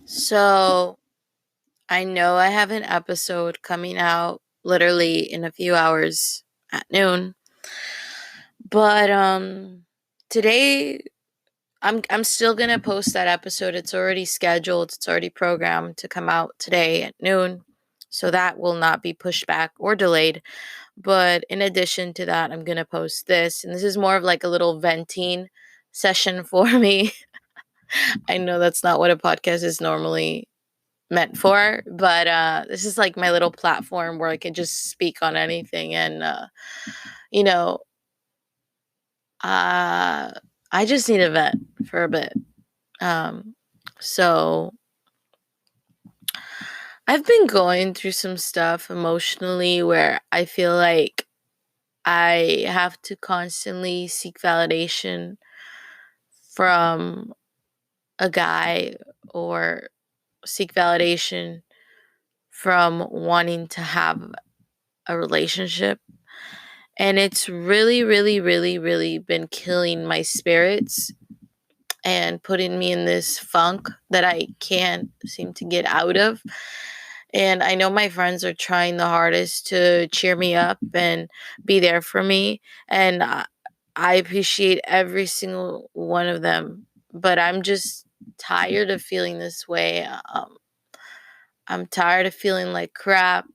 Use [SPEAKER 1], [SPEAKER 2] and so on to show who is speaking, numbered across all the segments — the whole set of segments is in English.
[SPEAKER 1] So I know I have an episode coming out literally in a few hours at noon. But today I'm still gonna post that episode. It's already scheduled, it's already programmed to come out today at noon. So that will not be pushed back or delayed. But in addition to that, I'm gonna post this. And this is more of like a little venting session for me. I know that's not what a podcast is normally meant for, but this is like my little platform where I can just speak on anything. And you know uh I just need a vent for a bit. um so I've been going through some stuff emotionally where I feel like I have to constantly seek validation from a guy, or seek validation from wanting to have a relationship. And it's really, really, really, really been killing my spirits and putting me in this funk that I can't seem to get out of. And I know my friends are trying the hardest to cheer me up and be there for me. And I appreciate every single one of them. But I'm just tired of feeling this way. I'm tired of feeling like crap.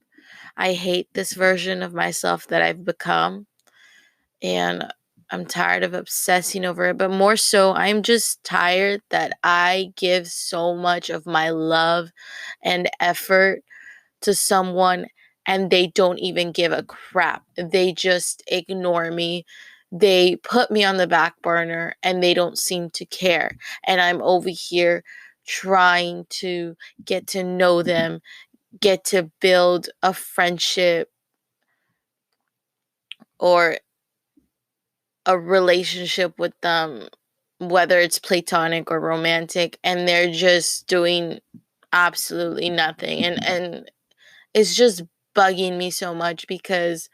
[SPEAKER 1] I hate this version of myself that I've become. And I'm tired of obsessing over it, but more so, I'm just tired that I give so much of my love and effort to someone and they don't even give a crap. They just ignore me. They put me on the back burner and they don't seem to care. And I'm over here trying to get to know them, get to build a friendship or a relationship with them, whether it's platonic or romantic, and they're just doing absolutely nothing. And it's just bugging me so much because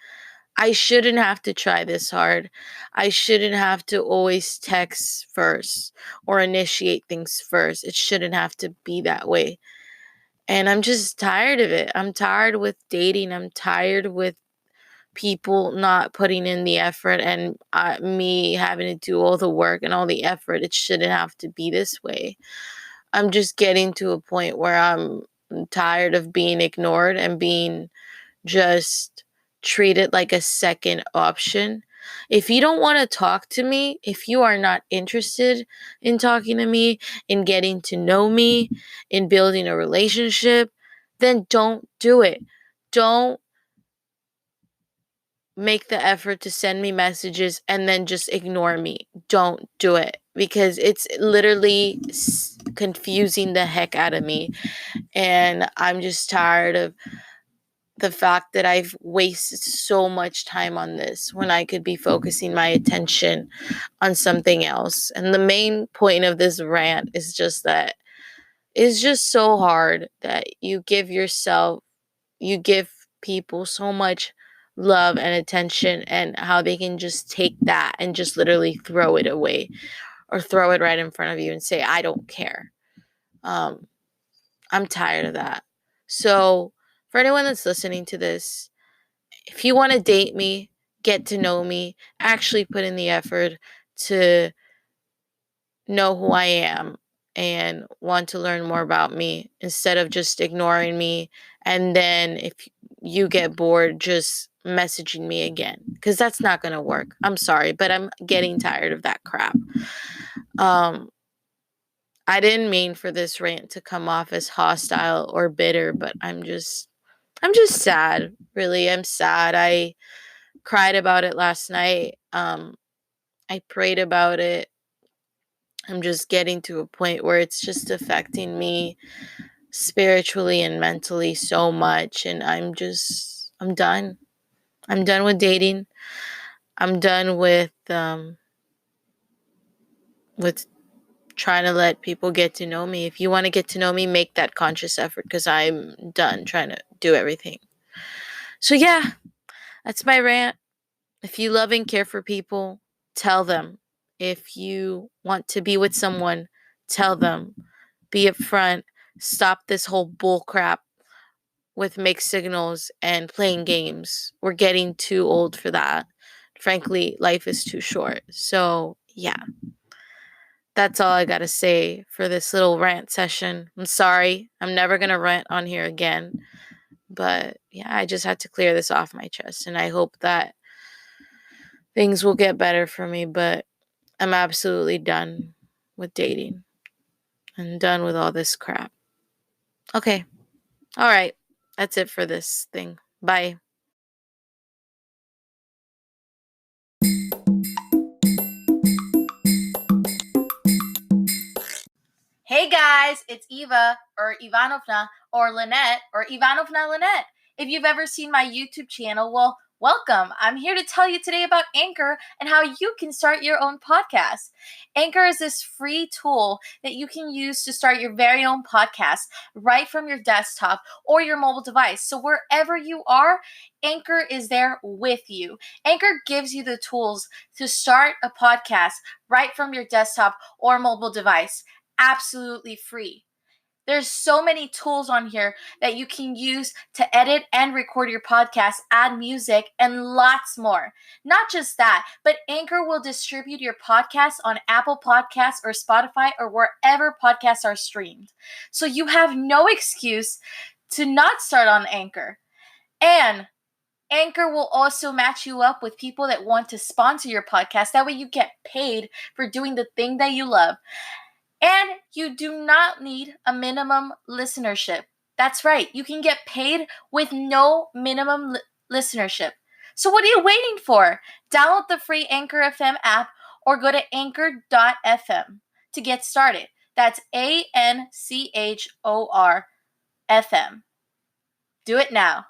[SPEAKER 1] I shouldn't have to try this hard. I shouldn't have to always text first or initiate things first. It shouldn't have to be that way. And I'm just tired of it. I'm tired with dating. I'm tired with people not putting in the effort, and me having to do all the work and all the effort. It shouldn't have to be this way. I'm just getting to a point where I'm tired of being ignored and being just treated like a second option. If you don't want to talk to me, if you are not interested in talking to me, in getting to know me, in building a relationship, then don't do it. Don't make the effort to send me messages and then just ignore me. Don't do it because it's literally confusing the heck out of me. And I'm just tired of the fact that I've wasted so much time on this when I could be focusing my attention on something else. And the main point of this rant is just that it's just so hard that you give people so much love and attention, and how they can just take that and just literally throw it away or throw it right in front of you and say, I don't care. Um, I'm tired of that. So, for anyone that's listening to this, if you want to date me, get to know me, actually put in the effort to know who I am and want to learn more about me instead of just ignoring me. And then if you get bored, just messaging me again, because that's not going to work. I'm sorry, but I'm getting tired of that crap. Um, I didn't mean for this rant to come off as hostile or bitter, but I'm just sad. Really, I'm sad. I cried about it last night. I prayed about it. I'm just getting to a point where it's just affecting me spiritually and mentally so much, and I'm done. I'm done with dating. I'm done with trying to let people get to know me. If you want to get to know me, make that conscious effort, cuz I'm done trying to do everything. So yeah, that's my rant. If you love and care for people, tell them. If you want to be with someone, tell them. Be upfront. stop this whole bull crap with mixed signals and playing games. We're getting too old for that. Frankly, life is too short. So, yeah, that's all I got to say for this little rant session. I'm sorry. I'm never going to rant on here again. But yeah, I just had to clear this off my chest. And I hope that things will get better for me. But I'm absolutely done with dating and done with all this crap. Okay. All right. That's it for this thing. Bye. Hey guys, it's Eva or Ivanovna or Lynette or Ivanovna Lynette. If you've ever seen my YouTube channel, well, welcome. I'm here to tell you today about Anchor and how you can start your own podcast. Anchor is this free tool that you can use to start your very own podcast right from your desktop or your mobile device. So wherever you are, Anchor is there with you. Anchor gives you the tools to start a podcast right from your desktop or mobile device. Absolutely free. There's so many tools on here that you can use to edit and record your podcast, add music, and lots more. Not just that, but Anchor will distribute your podcast on Apple Podcasts or Spotify or wherever podcasts are streamed. So you have no excuse to not start on Anchor. And Anchor will also match you up with people that want to sponsor your podcast. That way you get paid for doing the thing that you love. And you do not need a minimum listenership. That's right. You can get paid with no minimum listenership. So what are you waiting for? Download the free Anchor FM app or go to anchor.fm to get started. That's ANCHOR FM. Do it now.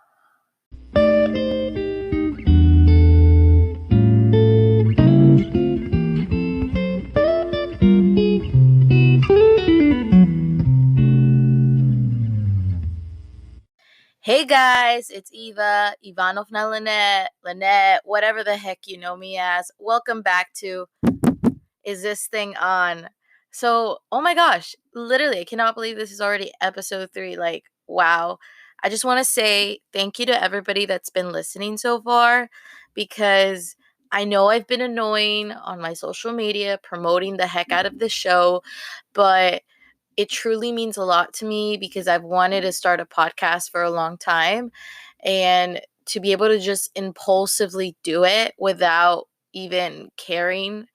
[SPEAKER 1] Hey guys, it's Eva, Ivanovna Lynette, whatever the heck you know me as. Welcome back to Is This Thing On? So, oh my gosh, literally, I cannot believe this is already episode 3. Like, wow. I just want to say thank you to everybody that's been listening so far because I know I've been annoying on my social media, promoting the heck out of the show, but it truly means a lot to me because I've wanted to start a podcast for a long time, and to be able to just impulsively do it without even caring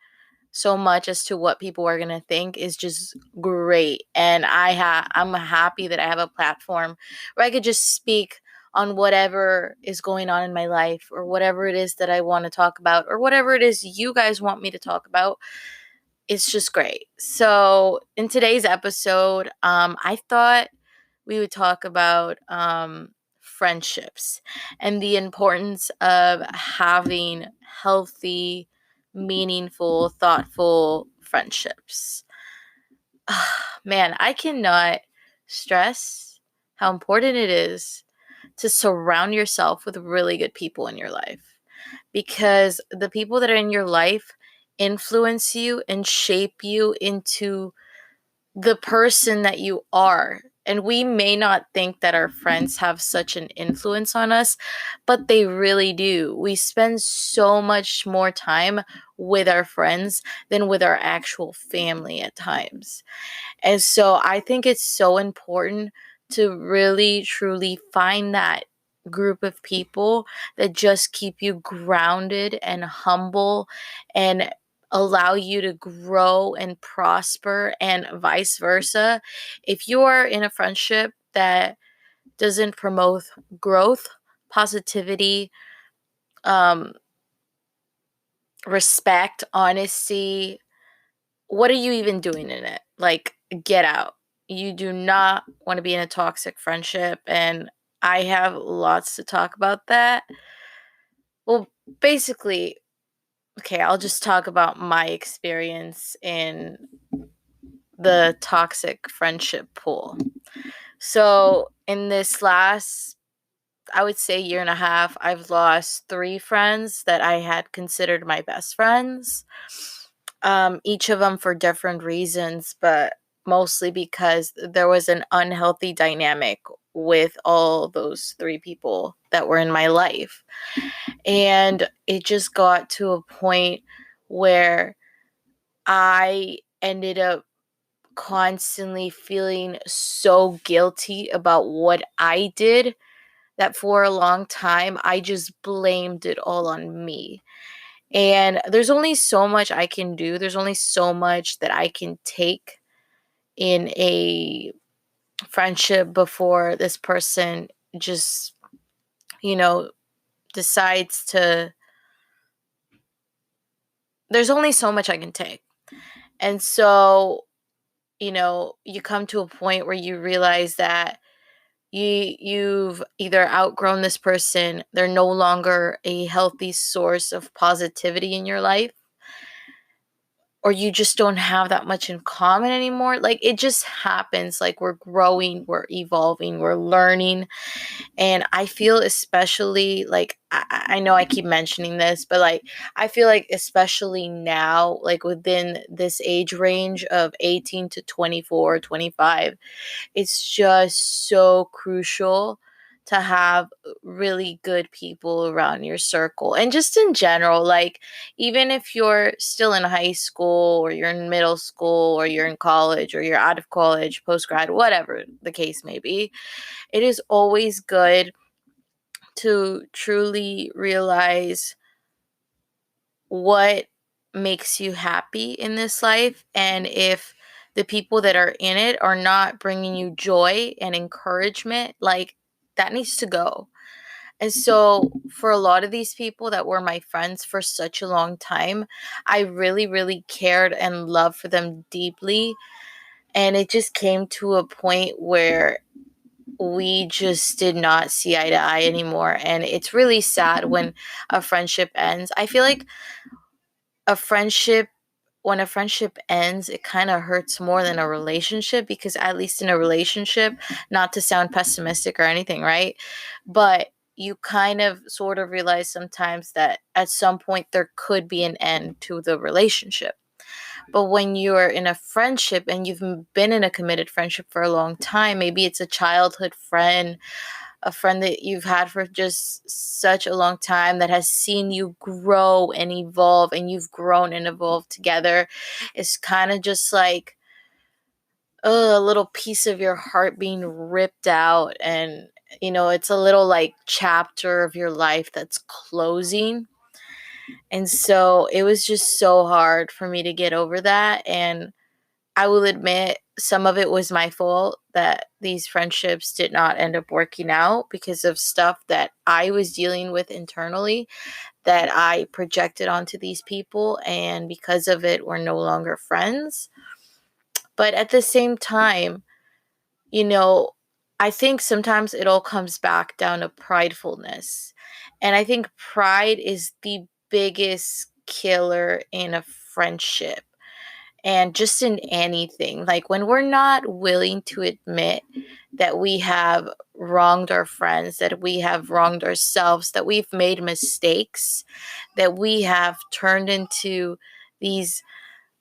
[SPEAKER 1] so much as to what people are going to think is just great. And I'm happy that I have a platform where I could just speak on whatever is going on in my life or whatever it is that I want to talk about or whatever it is you guys want me to talk about. It's just great. So in today's episode, I thought we would talk about friendships and the importance of having healthy, meaningful, thoughtful friendships. Man, I cannot stress how important it is to surround yourself with really good people in your life, because the people that are in your life influence you and shape you into the person that you are. And we may not think that our friends have such an influence on us, but they really do. We spend so much more time with our friends than with our actual family at times. And so I think it's so important to really, truly find that group of people that just keep you grounded and humble and allow you to grow and prosper, and vice versa. If you are in a friendship that doesn't promote growth, positivity, um, respect, honesty, what are you even doing in it? Like, get out. You do not want to be in a toxic friendship. And I have lots to talk about that. Well, basically, okay, I'll just talk about my experience in the toxic friendship pool. So, in this last, I would say, year and a half, I've lost 3 friends that I had considered my best friends. Each of them for different reasons, but mostly because there was an unhealthy dynamic with all those three people that were in my life. And it just got to a point where I ended up constantly feeling so guilty about what I did that for a long time I just blamed it all on me. And there's only so much I can do. There's only so much that I can take in a friendship before this person just, you know, decides to. There's only so much I can take. And so, you come to a point where you realize that you've either outgrown this person, they're no longer a healthy source of positivity in your life, or you just don't have that much in common anymore. Like, it just happens. Like, we're growing, we're evolving, we're learning. And I feel especially like, I know I keep mentioning this, but like, I feel like especially now, like within this age range of 18 to 24, 25, it's just so crucial to have really good people around your circle. And just in general, like, even if you're still in high school or you're in middle school or you're in college or you're out of college, post grad, whatever the case may be, it is always good to truly realize what makes you happy in this life. And if the people that are in it are not bringing you joy and encouragement, like, that needs to go. And so, for a lot of these people that were my friends for such a long time, I really, really cared and loved for them deeply. And it just came to a point where we just did not see eye to eye anymore. And it's really sad when a friendship ends. I feel like a friendship when a friendship ends, it kind of hurts more than a relationship, because at least in a relationship, not to sound pessimistic or anything, right? But you kind of sort of realize sometimes that at some point there could be an end to the relationship. But when you're in a friendship and you've been in a committed friendship for a long time, maybe it's a childhood friend, a friend that you've had for just such a long time that has seen you grow and evolve, and you've grown and evolved together. It's kind of just like a little piece of your heart being ripped out, and it's a little like chapter of your life that's closing. And so it was just so hard for me to get over that. And I will admit, some of it was my fault that these friendships did not end up working out because of stuff that I was dealing with internally that I projected onto these people. And because of it, we're no longer friends. But at the same time, you know, I think sometimes it all comes back down to pridefulness. And I think pride is the biggest killer in a friendship and just in anything. Like, when we're not willing to admit that we have wronged our friends, that we have wronged ourselves, that we've made mistakes, that we have turned into these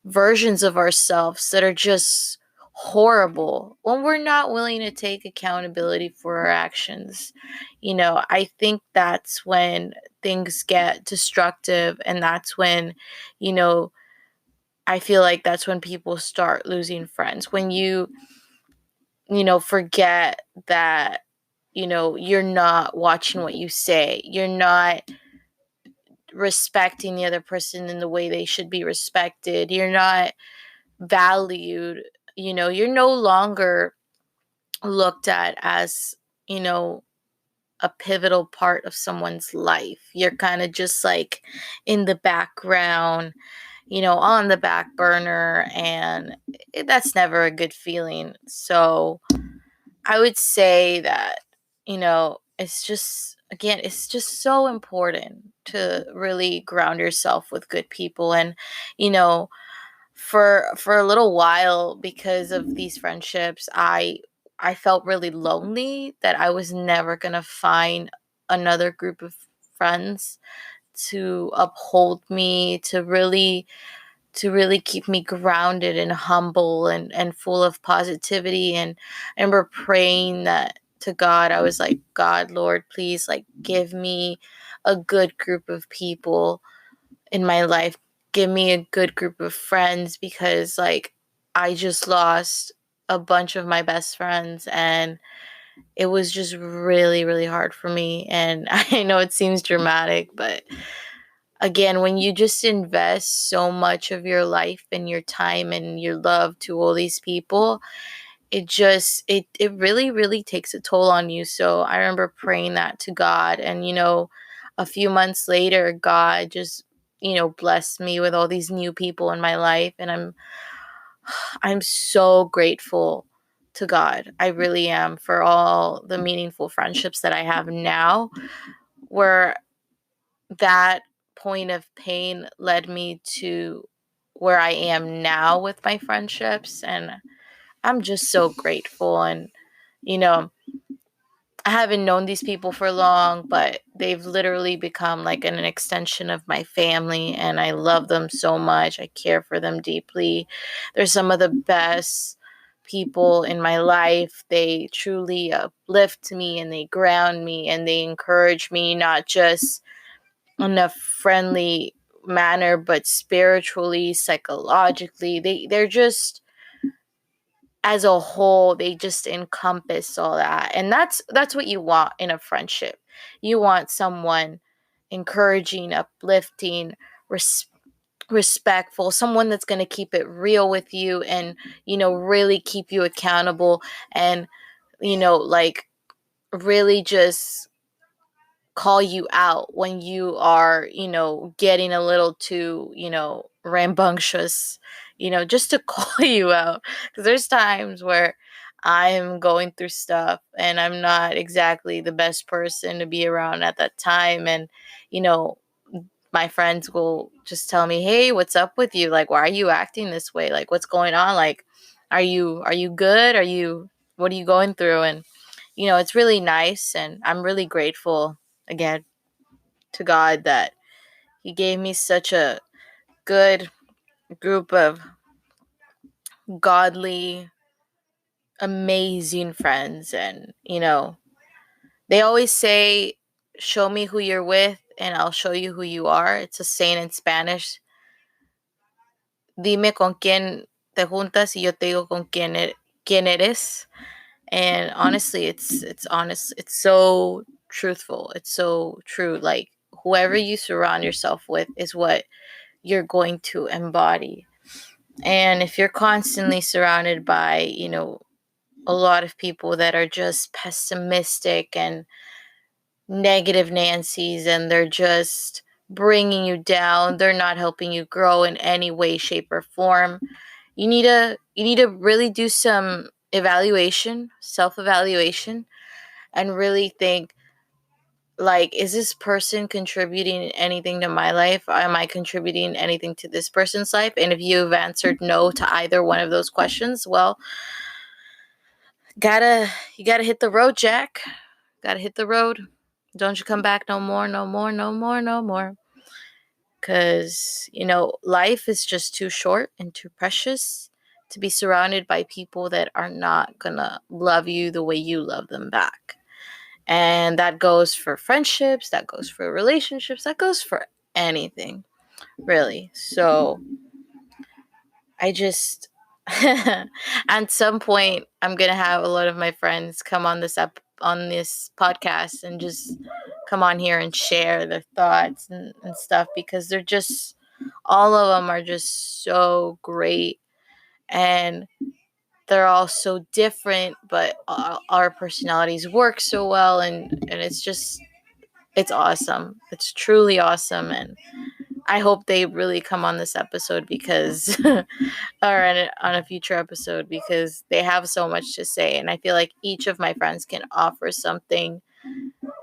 [SPEAKER 1] versions of ourselves that are just horrible, when we're not willing to take accountability for our actions, I think that's when things get destructive. And that's when, you know, I feel like that's when people start losing friends. When forget that, you're not watching what you say. You're not respecting the other person in the way they should be respected. You're not valued. You're no longer looked at as, you know, a pivotal part of someone's life. You're kind of just like in the background, on the back burner, and that's never a good feeling. So I would say that, it's just, again, it's just so important to really ground yourself with good people. And, you know, for a little while, because of these friendships, I felt really lonely, that I was never going to find another group of friends to uphold me, to really keep me grounded and humble and full of positivity. And I remember praying that to God. I was like, God, Lord, please, like, give me a good group of people in my life. Give me a good group of friends, because like I just lost a bunch of my best friends, and it was just really, really hard for me. And I know it seems dramatic, but again, when you just invest so much of your life and your time and your love to all these people, it really, really takes a toll on you. So I remember praying that to God, and a few months later, God just blessed me with all these new people in my life, and I'm so grateful to God. I really am, for all the meaningful friendships that I have now, where that point of pain led me to where I am now with my friendships. And I'm just so grateful. And, you know, I haven't known these people for long, but they've literally become like an extension of my family. And I love them so much. I care for them deeply. They're some of the best people in my life. They truly uplift me, and they ground me, and they encourage me, not just in a friendly manner, but spiritually, psychologically. They're just, as a whole, they just encompass all that. And that's what you want in a friendship. You want someone encouraging, uplifting, respectful, someone that's going to keep it real with you, and really keep you accountable, and like really just call you out when you are, getting a little too, rambunctious, just to call you out. Because there's times where I'm going through stuff and I'm not exactly the best person to be around at that time. And, you know, my friends will just tell me, "Hey, what's up with you? Like, why are you acting this way? Like, what's going on? Like, are you good? What are you going through?" And it's really nice, and I'm really grateful again to God that He gave me such a good group of godly, amazing friends. And, they always say, "Show me who you're with, and I'll show you who you are." It's a saying in Spanish. Dime con quién te juntas y yo te digo con quién eres. And honestly, it's honest. It's so truthful. It's so true. Like, whoever you surround yourself with is what you're going to embody. And if you're constantly surrounded by, a lot of people that are just pessimistic and negative Nancy's, and they're just bringing you down, they're not helping you grow in any way, shape, or form. You need to really do some evaluation, self-evaluation, and really think, like, is this person contributing anything to my life? Am I contributing anything to this person's life? And if you've answered no to either one of those questions, well, you gotta hit the road, Jack. Gotta hit the road. Don't you come back no more, no more, no more, no more. Because, life is just too short and too precious to be surrounded by people that are not gonna love you the way you love them back. And that goes for friendships, that goes for relationships, that goes for anything, really. So I just, at some point, I'm going to have a lot of my friends come on this podcast, and just come on here and share their thoughts and stuff, because they're just, all of them are just so great. And they're all so different, but our personalities work so well. And it's awesome. It's truly awesome. And I hope they really come on this episode, because or on a future episode, because they have so much to say, and I feel like each of my friends can offer something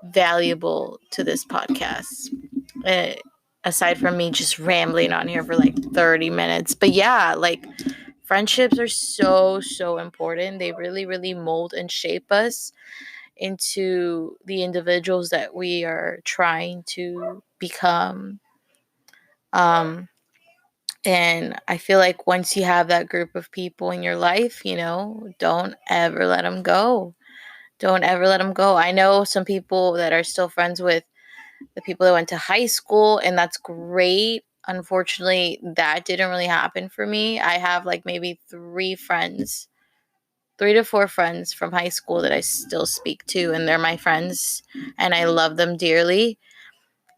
[SPEAKER 1] valuable to this podcast, uh, aside from me just rambling on here for like 30 minutes. But yeah, like, friendships are so, so important. They really, really mold and shape us into the individuals that we are trying to become. Um, And I feel like once you have that group of people in your life, don't ever let them go. Don't ever let them go. I know some people that are still friends with the people that went to high school, and that's great. Unfortunately, that didn't really happen for me. I have like maybe three to four friends from high school that I still speak to, and they're my friends, and I love them dearly.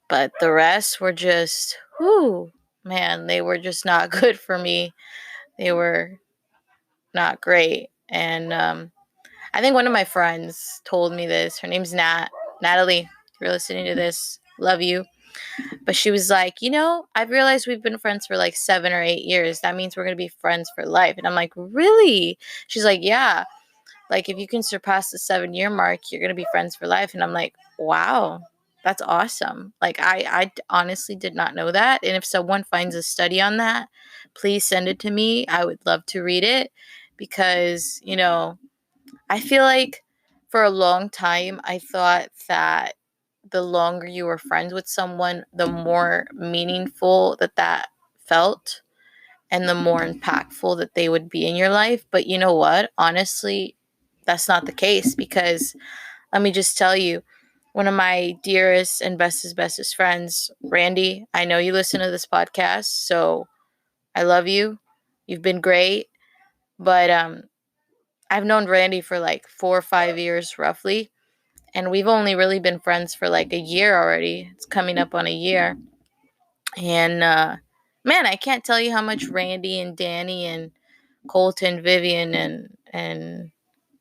[SPEAKER 1] But the rest were just, whoo, man, they were just not good for me. They were not great. And I think one of my friends told me this. Her name's Natalie. If you're listening to this, love you. But she was like, I've realized we've been friends for like 7 or 8 years. That means we're going to be friends for life. And I'm like, really? She's like, yeah. Like, if you can surpass the 7 year mark, you're going to be friends for life. And I'm like, wow, that's awesome. Like, I honestly did not know that. And if someone finds a study on that, please send it to me. I would love to read it because, I feel like for a long time, I thought that the longer you were friends with someone, the more meaningful that felt and the more impactful that they would be in your life. But you know what? Honestly, that's not the case because let me just tell you, one of my dearest and bestest friends, Randy, I know you listen to this podcast, so I love you. You've been great. But I've known Randy for like 4 or 5 years roughly, and we've only really been friends for like a year already. It's coming up on a year. And man, I can't tell you how much Randy and Danny and Colton, Vivian, and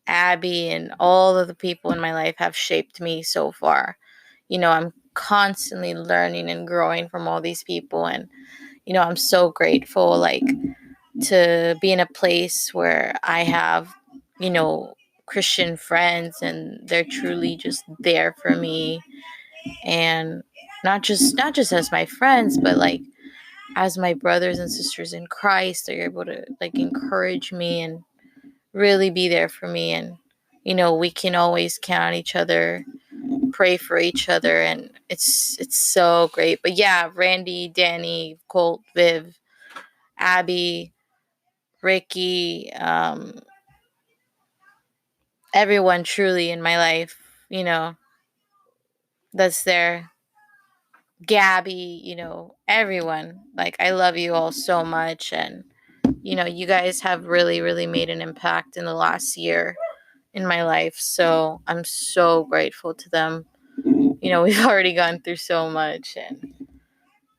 [SPEAKER 1] Abby and all of the people in my life have shaped me so far. I'm constantly learning and growing from all these people, and I'm so grateful like to be in a place where I have, Christian friends, and they're truly just there for me, and not just as my friends, but like as my brothers and sisters in Christ. They're able to like encourage me and really be there for me, and we can always count on each other, pray for each other, and it's so great. But yeah, Randy, Danny, Colt, Viv, Abby, Ricky, everyone truly in my life, that's there. Gabby, everyone. Like, I love you all so much. And, you guys have really, really made an impact in the last year in my life. So I'm so grateful to them. We've already gone through so much, and,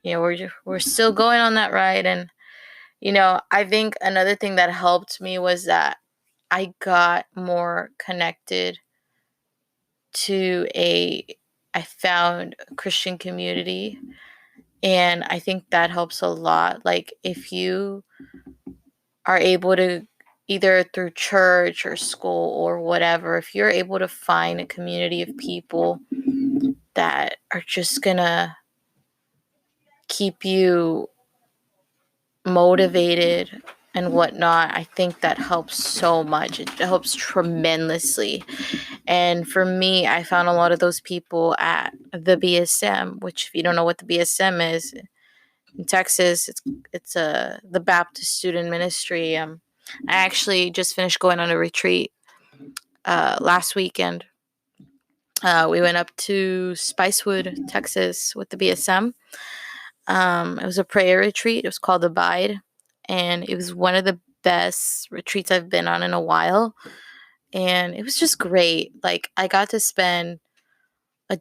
[SPEAKER 1] we're still going on that ride. And, I think another thing that helped me was that I got more connected to I found a Christian community, and I think that helps a lot. Like, if you are able to, either through church or school or whatever, if you're able to find a community of people that are just gonna keep you motivated and whatnot, I think that helps so much. It helps tremendously. And for me, I found a lot of those people at the BSM, which, if you don't know what the BSM is, in Texas, it's the Baptist Student Ministry. I actually just finished going on a retreat last weekend. We went up to Spicewood, Texas, with the BSM. It was a prayer retreat. It was called Abide, and it was one of the best retreats I've been on in a while. And it was just great. Like, I got to spend a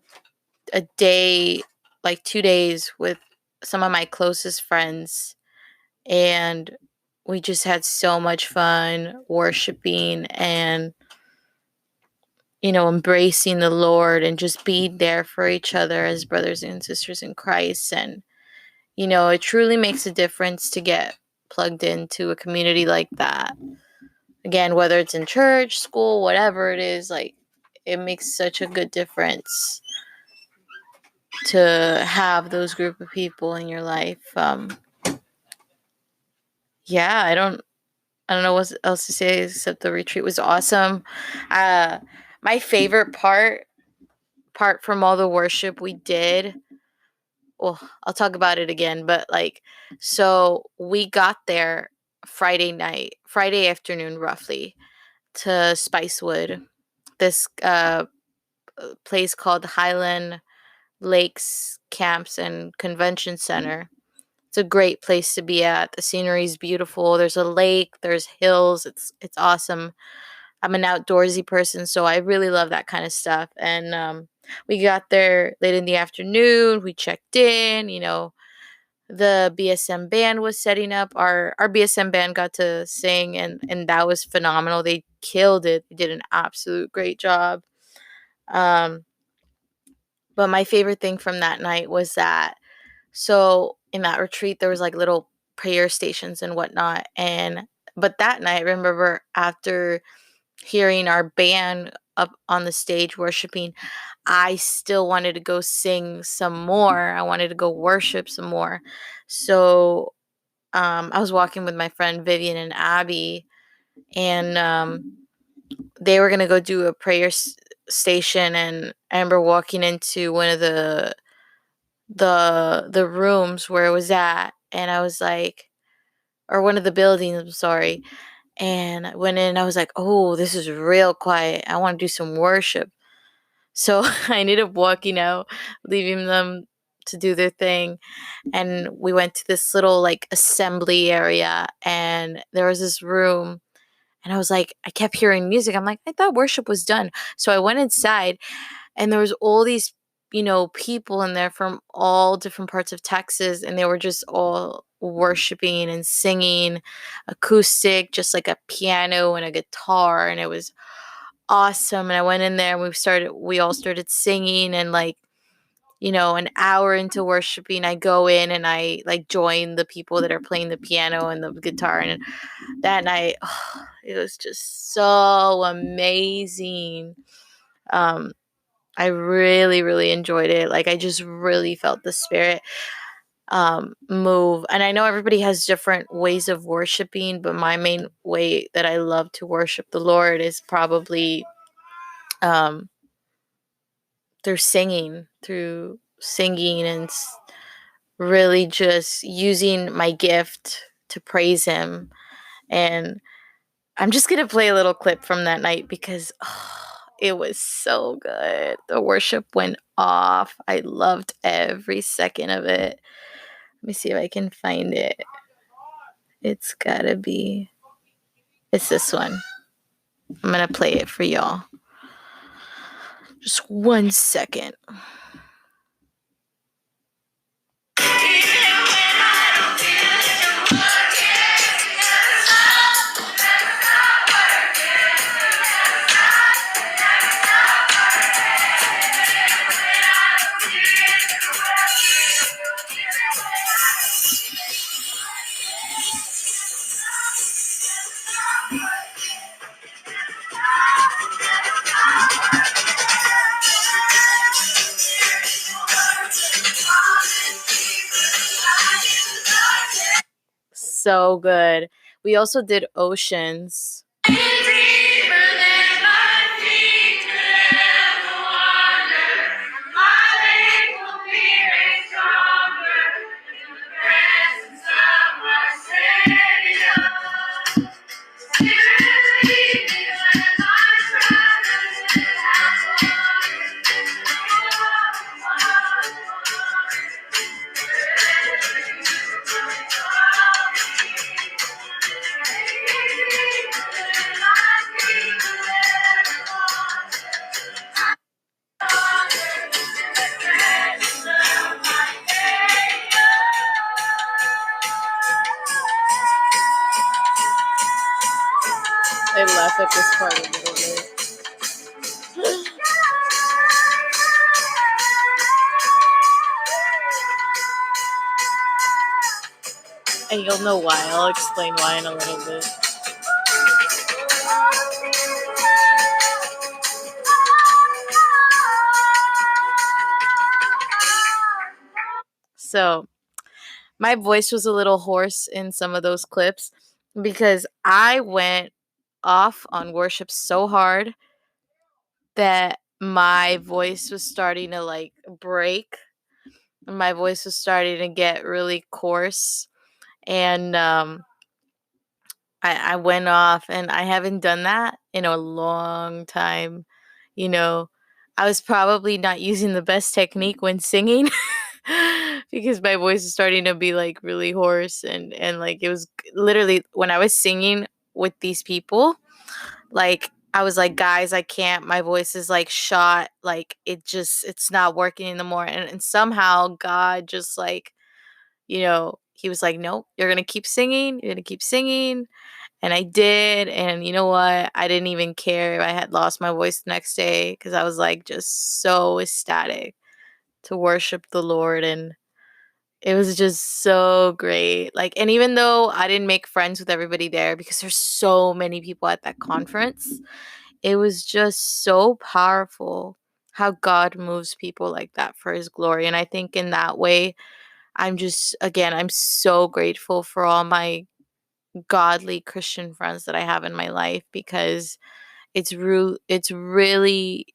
[SPEAKER 1] a day, like 2 days, with some of my closest friends, and we just had so much fun worshiping and embracing the Lord and just being there for each other as brothers and sisters in Christ. And it truly makes a difference to get plugged into a community like that. Again, whether it's in church, school, whatever it is, like, it makes such a good difference to have those group of people in your life. Yeah, I don't know what else to say except the retreat was awesome. Uh, my favorite part from all the worship we did well, I'll talk about it again, but like, so we got there Friday afternoon, roughly, to Spicewood, this place called Highland Lakes Camps and Convention Center. It's a great place to be at. The scenery is beautiful. There's a lake, there's hills. It's awesome. I'm an outdoorsy person, so I really love that kind of stuff. And we got there late in the afternoon. We checked in. The BSM band was setting up. Our BSM band got to sing, and that was phenomenal. They killed it. They did an absolute great job. Um, but my favorite thing from that night was that, so in that retreat there was like little prayer stations and whatnot, and but that night, remember, after hearing our band up on the stage worshiping, I still wanted to go sing some more. I wanted to go worship some more. So I was walking with my friend Vivian and Abby, and they were gonna go do a prayer station. And I remember walking into one of the rooms where it was at, and I was like, or one of the buildings, I'm sorry. And I went in, I was like, oh, this is real quiet. I want to do some worship. So I ended up walking out, leaving them to do their thing. And we went to this little like assembly area, and there was this room. And I was like, I kept hearing music. I'm like, I thought worship was done. So I went inside, and there was all these, people in there from all different parts of Texas, and they were just all worshiping and singing acoustic, just like a piano and a guitar, and it was awesome. And I went in there, and we all started singing, and like, an hour into worshiping, I go in and I like join the people that are playing the piano and the guitar. And that night, it was just so amazing. um I really, really enjoyed it. Like, I just really felt the spirit move. And I know everybody has different ways of worshiping, but my main way that I love to worship the Lord is probably um, through singing and really just using my gift to praise Him. And I'm just going to play a little clip from that night because it was so good. The worship went off. I loved every second of it. Let me see if I can find it. It's this one. I'm going to play it for y'all. Just 1 second. So good. We also did Oceans. I laugh at this part a little bit. And you'll know why. I'll explain why in a little bit. So, my voice was a little hoarse in some of those clips because I went off on worship so hard that my voice was starting to like break. my voice was starting to get really coarse, and I went off, and I haven't done that in a long time. You know, I was probably not using the best technique when singing because my voice is starting to be like really hoarse, and like it was literally when I was singing with these people, like I was like, guys, I can't. My voice is like shot. Like it's not working anymore. And somehow God just like, he was like, nope, you're gonna keep singing. You're gonna keep singing. And I did. And you know what? I didn't even care if I had lost my voice the next day because I was like just so ecstatic to worship the Lord. And it was just so great. Like, and even though I didn't make friends with everybody there because there's so many people at that conference, it was just so powerful how God moves people like that for his glory. And I think in that way, I'm so grateful for all my godly Christian friends that I have in my life because it's really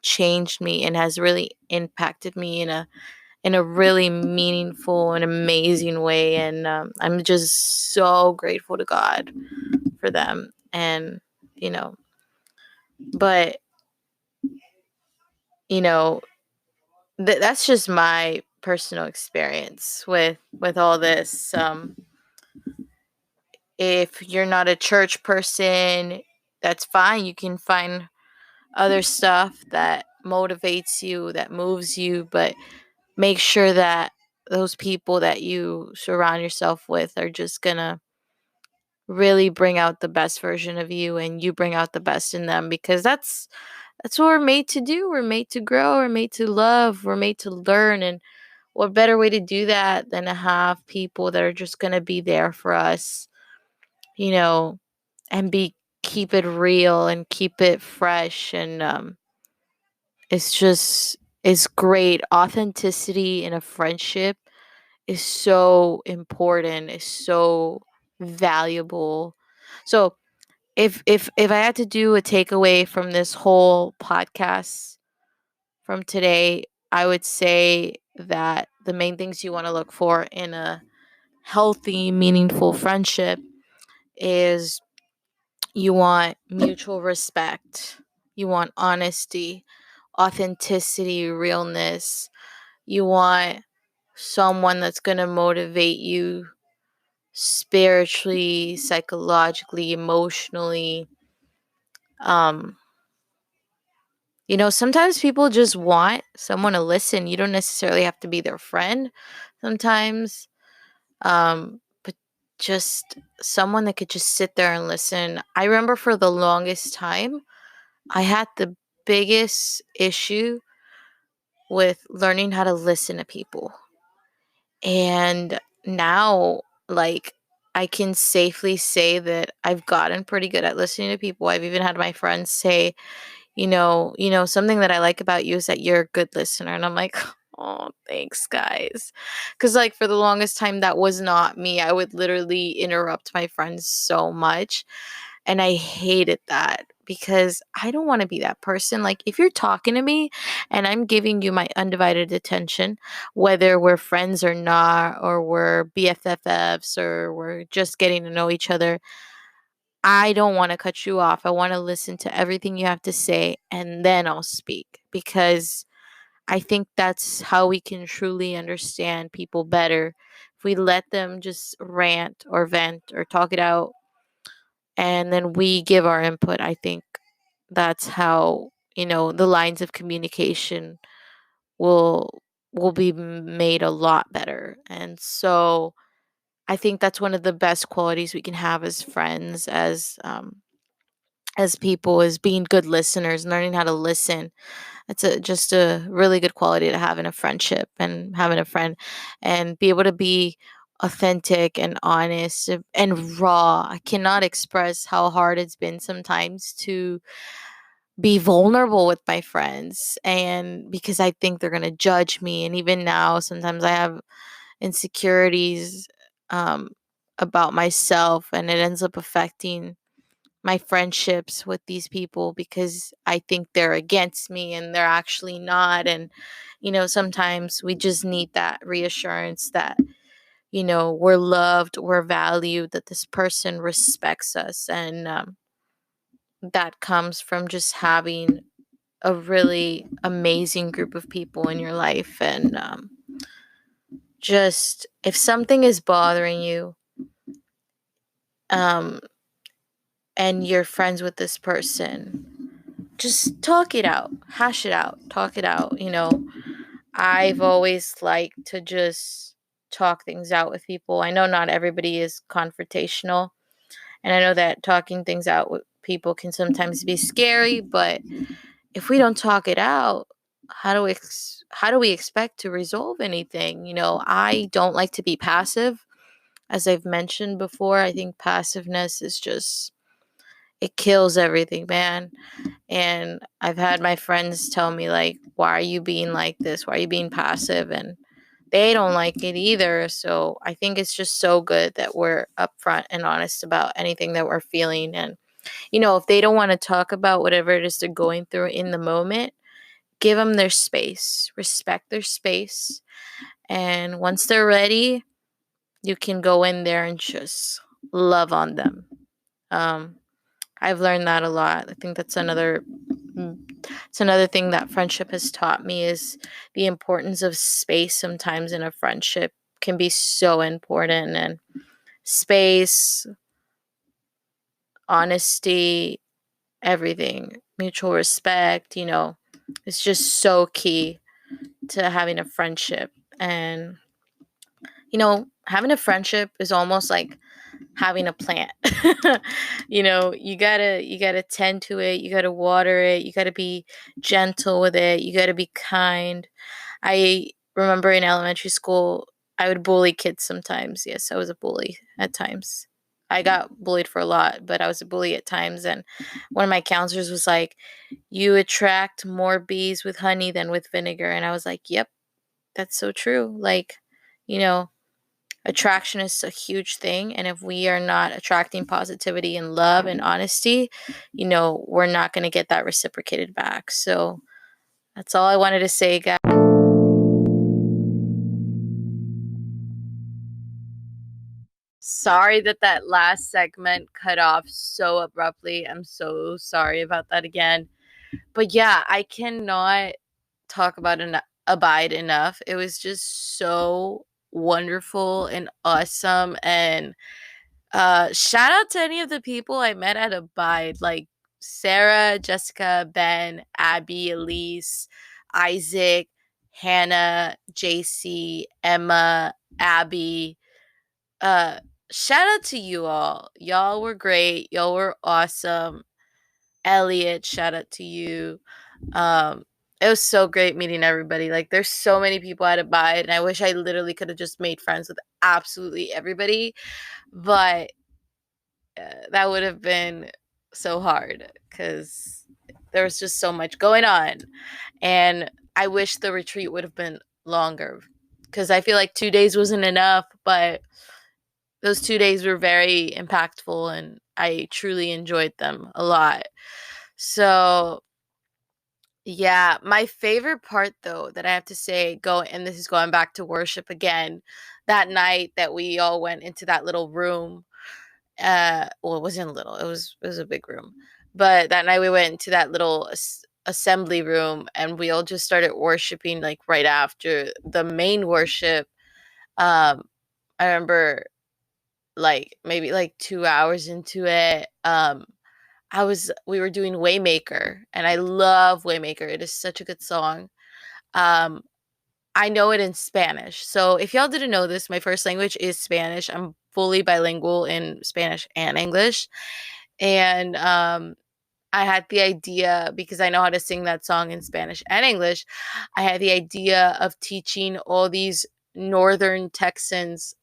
[SPEAKER 1] changed me and has really impacted me in a really meaningful and amazing way. And I'm just so grateful to God for them. And you know, but you know, that's just my personal experience with all this. If you're not a church person, that's fine. You can find other stuff that motivates you, that moves you, but make sure that those people that you surround yourself with are just gonna really bring out the best version of you, and you bring out the best in them, because that's what we're made to do. We're made to grow, we're made to love, we're made to learn. And what better way to do that than to have people that are just going to be there for us, you know, and be keep it real and keep it fresh. And it's great. Authenticity in a friendship is so important, is so valuable. So if I had to do a takeaway from this whole podcast from today, I would say that the main things you want to look for in a healthy, meaningful friendship is you want mutual respect, you want honesty, authenticity, realness. You want someone that's going to motivate you spiritually, psychologically, emotionally. Um, sometimes people just want someone to listen. You don't necessarily have to be their friend sometimes. But just someone that could just sit there and listen. I remember for the longest time, I had the biggest issue with learning how to listen to people. And now, like, I can safely say that I've gotten pretty good at listening to people. I've even had my friends say, something that I like about you is that you're a good listener. And I'm like, oh, thanks, guys. Because, like, for the longest time, that was not me. I would literally interrupt my friends so much. And I hated that because I don't want to be that person. Like, if you're talking to me and I'm giving you my undivided attention, whether we're friends or not, or we're BFFs, or we're just getting to know each other, I don't want to cut you off. I want to listen to everything you have to say and then I'll speak, because I think that's how we can truly understand people better. If we let them just rant or vent or talk it out and then we give our input, I think that's how, the lines of communication will be made a lot better. And so I think that's one of the best qualities we can have as friends, as people, is being good listeners, learning how to listen. It's just a really good quality to have in a friendship, and having a friend, and be able to be authentic and honest and raw. I cannot express how hard it's been sometimes to be vulnerable with my friends, and because I think they're going to judge me. And even now, sometimes I have insecurities um, about myself, and it ends up affecting my friendships with these people because I think they're against me and they're actually not. And, sometimes we just need that reassurance that, we're loved, we're valued, that this person respects us. And that comes from just having a really amazing group of people in your life. And just if something is bothering you, um, and you're friends with this person, just talk it out, hash it out, talk it out. I've always liked to just talk things out with people. I know not everybody is confrontational, and I know that talking things out with people can sometimes be scary, but if we don't talk it out, how do we expect to resolve anything? I don't like to be passive. As I've mentioned before, I think passiveness is just, it kills everything, man. And I've had my friends tell me, like, why are you being like this? Why are you being passive? And they don't like it either. So I think it's just so good that we're upfront and honest about anything that we're feeling. And, if they don't want to talk about whatever it is they're going through in the moment, give them their space, respect their space. And once they're ready, you can go in there and just love on them. Um, I've learned that a lot. I think it's another thing that friendship has taught me, is the importance of space. Sometimes in a friendship can be so important, and space, honesty, everything, mutual respect, it's just so key to having a friendship. And having a friendship is almost like having a plant. You gotta tend to it, you gotta water it, you gotta be gentle with it, you gotta be kind. I remember in elementary school, I would bully kids sometimes. Yes, I was a bully at times. I got bullied for a lot, but I was a bully at times. And one of my counselors was like, you attract more bees with honey than with vinegar. And I was like, yep, that's so true. Like, you know, attraction is a huge thing. And if we are not attracting positivity and love and honesty, we're not going to get that reciprocated back. So that's all I wanted to say, guys. Sorry that last segment cut off so abruptly. I'm so sorry about that again. But yeah, I cannot talk about Abide enough. It was just so wonderful and awesome. And shout out to any of the people I met at Abide, like Sarah, Jessica, Ben, Abby, Elise, Isaac, Hannah, JC, Emma, Abby. Uh Shout out to you all. Y'all were great. Y'all were awesome. Elliot, shout out to you. Um it was so great meeting everybody. Like, there's so many people at Abide, and I wish I literally could have just made friends with absolutely everybody. But that would have been so hard because there was just so much going on. And I wish the retreat would have been longer, because I feel like 2 days wasn't enough, but those 2 days were very impactful and I truly enjoyed them a lot. So, yeah, my favorite part, though, that I have to say, and this is going back to worship again, that night that we all went into that little room. Well, it wasn't little, it was a big room. But that night we went into that little assembly room, and we all just started worshiping, like, right after the main worship. um I remember, like, maybe like 2 hours into it, we were doing Waymaker, and I love Waymaker. It is such a good song. um I know it in Spanish. So if y'all didn't know this, my first language is Spanish. I'm fully bilingual in Spanish and English. And I had the idea, because I know how to sing that song in Spanish and English, I had the idea of teaching all these northern Texans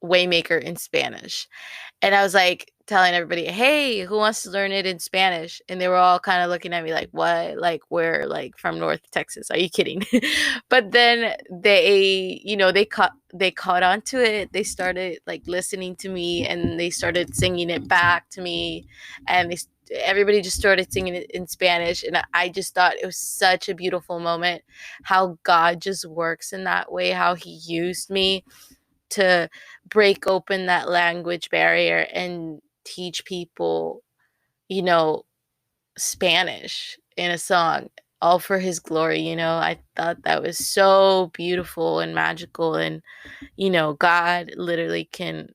[SPEAKER 1] Waymaker in Spanish. And I was like, telling everybody, "Hey, who wants to learn it in Spanish?" And they were all kind of looking at me like, "What? Like we're like from North Texas? Are you kidding?" But then they caught on to it. They started like listening to me, and they started singing it back to me, and everybody just started singing it in Spanish, and I just thought it was such a beautiful moment. How God just works in that way. How He used me to break open that language barrier and teach people, you know, Spanish in a song, all for his glory. I thought that was so beautiful and magical. And, God literally can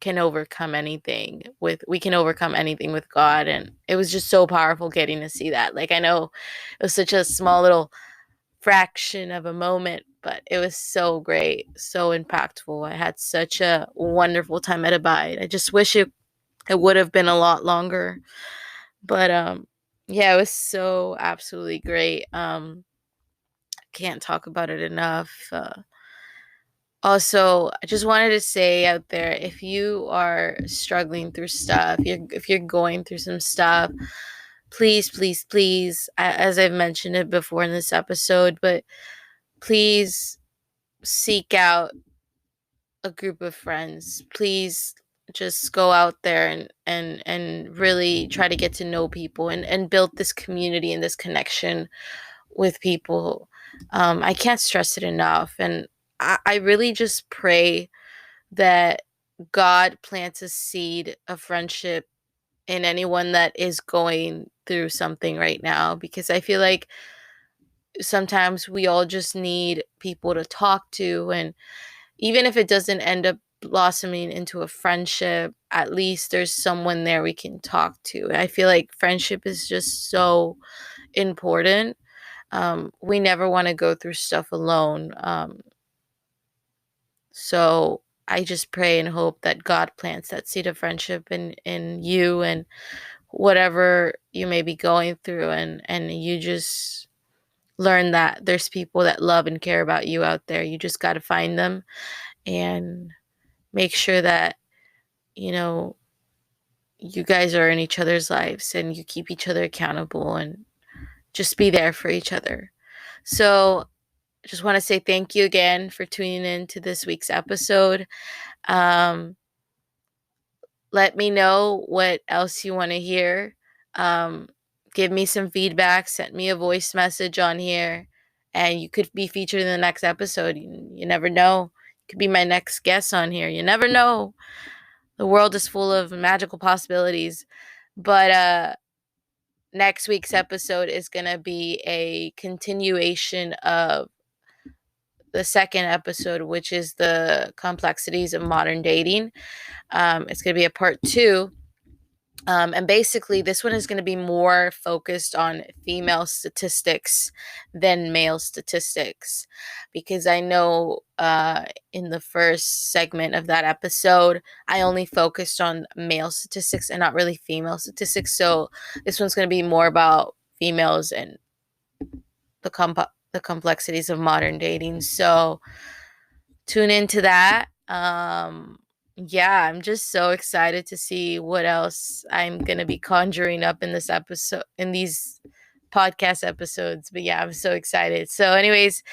[SPEAKER 1] overcome anything we can overcome anything with God. And it was just so powerful getting to see that. Like, I know it was such a small little fraction of a moment, but it was so great, so impactful. I had such a wonderful time at Abide. I just wish it would have been a lot longer. But yeah, it was so absolutely great. Can't talk about it enough. Also, I just wanted to say out there, if you are struggling through stuff, if you're going through some stuff, please, please, please, as I've mentioned it before in this episode, but please seek out a group of friends. Please just go out there and really try to get to know people and build this community and this connection with people. I can't stress it enough. And I really just pray that God plants a seed of friendship in anyone that is going through something right now, because I feel like sometimes we all just need people to talk to. And even if it doesn't end up blossoming into a friendship, at least there's someone there we can talk to. I feel like friendship is just so important. We never want to go through stuff alone. So I just pray and hope that God plants that seed of friendship in you and whatever you may be going through, and you just learn that there's people that love and care about you out there. You just got to find them and make sure that you know you guys are in each other's lives and you keep each other accountable and just be there for each other. So I just want to say thank you again for tuning in to this week's episode. um, Let me know what else you want to hear. um, Give me some feedback, send me a voice message on here, and you could be featured in the next episode. You never know, you could be my next guest on here. You never know. The world is full of magical possibilities. But next week's episode is going to be a continuation of the second episode, which is the complexities of modern dating. It's going to be a part two. And basically, this one is going to be more focused on female statistics than male statistics. Because I know in the first segment of that episode, I only focused on male statistics and not really female statistics. So this one's going to be more about females and the complexities of modern dating. So tune into that. Yeah, I'm just so excited to see what else I'm going to be conjuring up in this episode, in these podcast episodes. But yeah, I'm so excited. So anyways,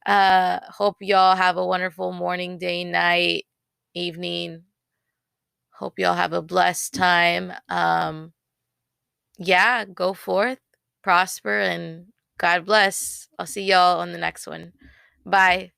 [SPEAKER 1] hope y'all have a wonderful morning, day, night, evening. Hope y'all have a blessed time. Yeah, go forth, prosper, and God bless. I'll see y'all on the next one. Bye.